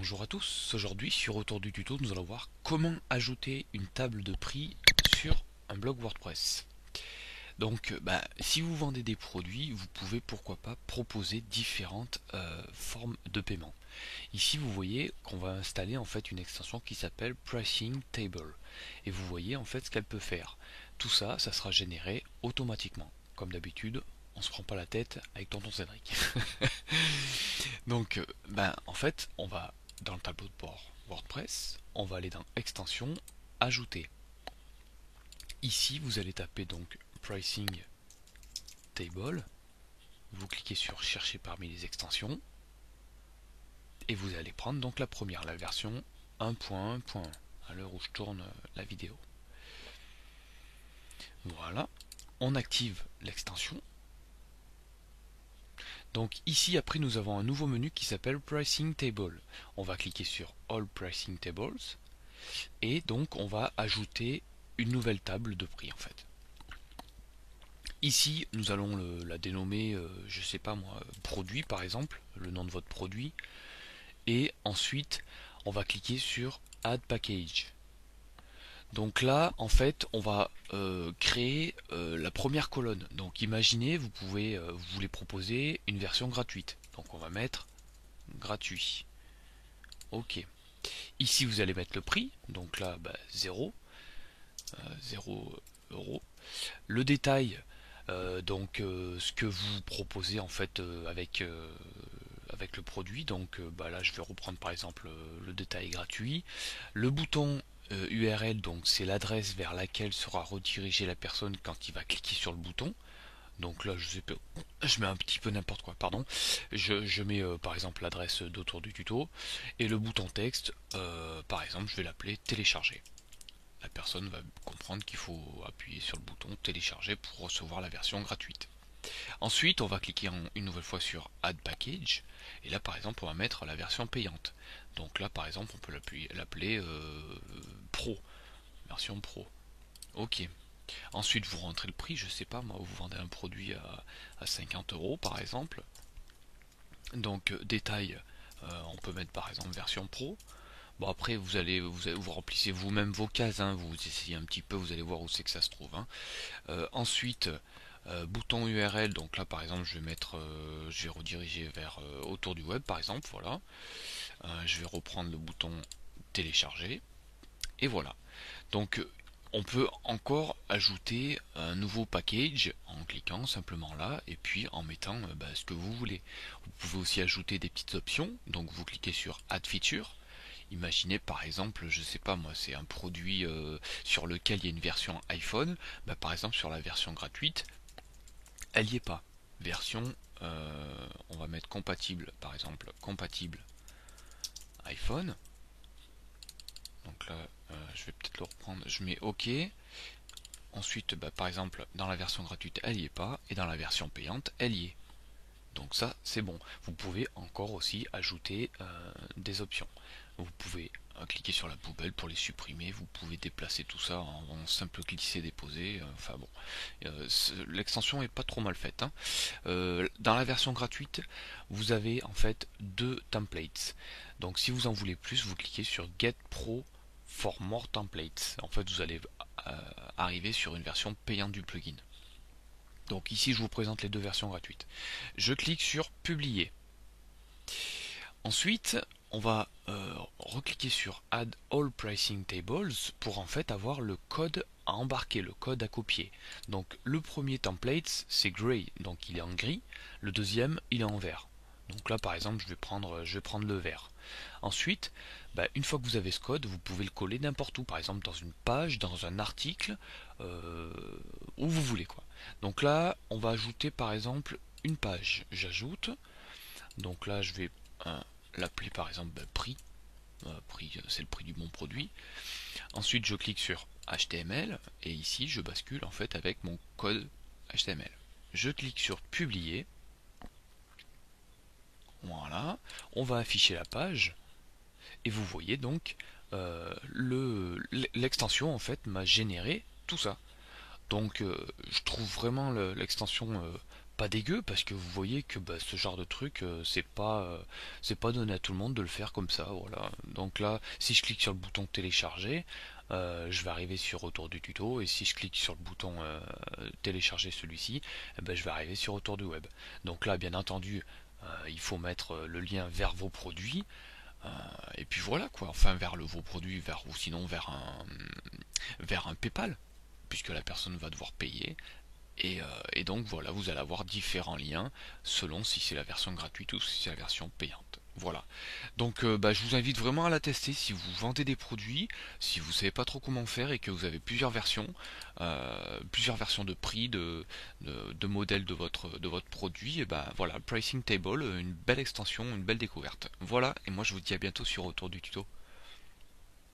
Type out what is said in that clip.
Bonjour à tous, aujourd'hui sur Autour du tuto nous allons voir comment ajouter une table de prix sur un blog WordPress. Donc si vous vendez des produits, vous pouvez pourquoi pas proposer différentes formes de paiement. Ici vous voyez qu'on va installer en fait une extension qui s'appelle Pricing Table. Et vous voyez en fait ce qu'elle peut faire. Tout ça, ça sera généré automatiquement. Comme d'habitude, on se prend pas la tête avec tonton Cédric. Donc, en fait, on va dans le tableau de bord WordPress, on va aller dans Extension, Ajouter. Ici, vous allez taper donc Pricing Table, vous cliquez sur Chercher parmi les extensions, et vous allez prendre donc la première, la version 1.1.1, à l'heure où je tourne la vidéo. Voilà, on active l'extension. Donc ici après nous avons un nouveau menu qui s'appelle Pricing Table. On va cliquer sur All Pricing Tables et donc on va ajouter une nouvelle table de prix en fait. Ici nous allons la dénommer, je sais pas moi, produit par exemple, le nom de votre produit, et ensuite on va cliquer sur Add Package. Donc là, en fait, on va créer la première colonne. Donc imaginez, vous voulez proposer une version gratuite. Donc on va mettre gratuit. Ok. Ici, vous allez mettre le prix. Donc là, 0. 0 euros. Le détail, ce que vous proposez en fait avec le produit. Donc là, je vais reprendre par exemple le détail gratuit. Le bouton URL, donc c'est l'adresse vers laquelle sera redirigée la personne quand il va cliquer sur le bouton. Donc là, je mets un petit peu n'importe quoi, pardon. Je mets par exemple l'adresse d'Autour du tuto. Et le bouton texte, par exemple, je vais l'appeler télécharger. La personne va comprendre qu'il faut appuyer sur le bouton télécharger pour recevoir la version gratuite. Ensuite, on va cliquer une nouvelle fois sur Add Package. Et là, par exemple, on va mettre la version payante. Donc là, par exemple, on peut l'appeler Pro. Version Pro. Ok. Ensuite, vous rentrez le prix. Je sais pas, moi, vous vendez un produit à 50 euros, par exemple. Donc, détail, on peut mettre par exemple version Pro. Bon, après, vous remplissez vous-même vos cases. Hein, vous essayez un petit peu, vous allez voir où c'est que ça se trouve. Hein. Ensuite, bouton URL, donc là par exemple je vais rediriger vers autour du web par exemple, voilà. Je vais reprendre le bouton télécharger et voilà. Donc on peut encore ajouter un nouveau package en cliquant simplement là et puis en mettant ce que vous voulez. Vous pouvez aussi ajouter des petites options, donc vous cliquez sur Add Feature. Imaginez par exemple, je sais pas moi, c'est un produit sur lequel il y a une version iPhone, par exemple sur la version gratuite, elle n'y est pas. Version, on va mettre compatible, par exemple, compatible iPhone. Donc là, je vais peut-être le reprendre. Je mets OK. Ensuite, par exemple, dans la version gratuite, elle n'y est pas. Et dans la version payante, elle y est. Donc ça, c'est bon. Vous pouvez encore aussi ajouter des options. Vous pouvez cliquer sur la poubelle pour les supprimer. Vous pouvez déplacer tout ça en simple glisser-déposer. Enfin bon, l'extension est pas trop mal faite. Hein. Dans la version gratuite, vous avez en fait deux templates. Donc si vous en voulez plus, vous cliquez sur Get Pro for More Templates. En fait, vous allez arriver sur une version payante du plugin. Donc ici, je vous présente les deux versions gratuites. Je clique sur Publier. Ensuite, on va recliquer sur Add All Pricing Tables pour en fait avoir le code à embarquer, le code à copier. Donc le premier template, c'est Gray, donc il est en gris. Le deuxième, il est en vert. Donc là, par exemple, je vais prendre le vert. Ensuite, une fois que vous avez ce code, vous pouvez le coller n'importe où, par exemple dans une page, dans un article, où vous voulez quoi. Donc là, on va ajouter par exemple une page. J'ajoute. Donc là, je vais l'appeler par exemple prix. Prix, c'est le prix du bon produit. Ensuite, je clique sur HTML et ici, je bascule en fait avec mon code HTML. Je clique sur publier. Voilà, on va afficher la page et vous voyez donc l'extension en fait m'a généré tout ça. Donc je trouve vraiment l'extension pas dégueu parce que vous voyez que bah, ce genre de truc c'est pas donné à tout le monde de le faire comme ça, voilà. Donc là, si je clique sur le bouton télécharger, je vais arriver sur retour du tuto, et si je clique sur le bouton télécharger celui-ci, eh ben, je vais arriver sur retour du web. Donc là, bien entendu, il faut mettre le lien vers vos produits, et puis voilà quoi, enfin vers vos produits, ou sinon vers un PayPal, puisque la personne va devoir payer. Et donc voilà, vous allez avoir différents liens selon si c'est la version gratuite ou si c'est la version payante. Voilà. Donc bah, je vous invite vraiment à la tester si vous vendez des produits, si vous savez pas trop comment faire et que vous avez plusieurs versions de prix, de modèles de votre produit, et ben voilà, Pricing Table, une belle extension, une belle découverte. Voilà, et moi je vous dis à bientôt sur Retour du Tuto.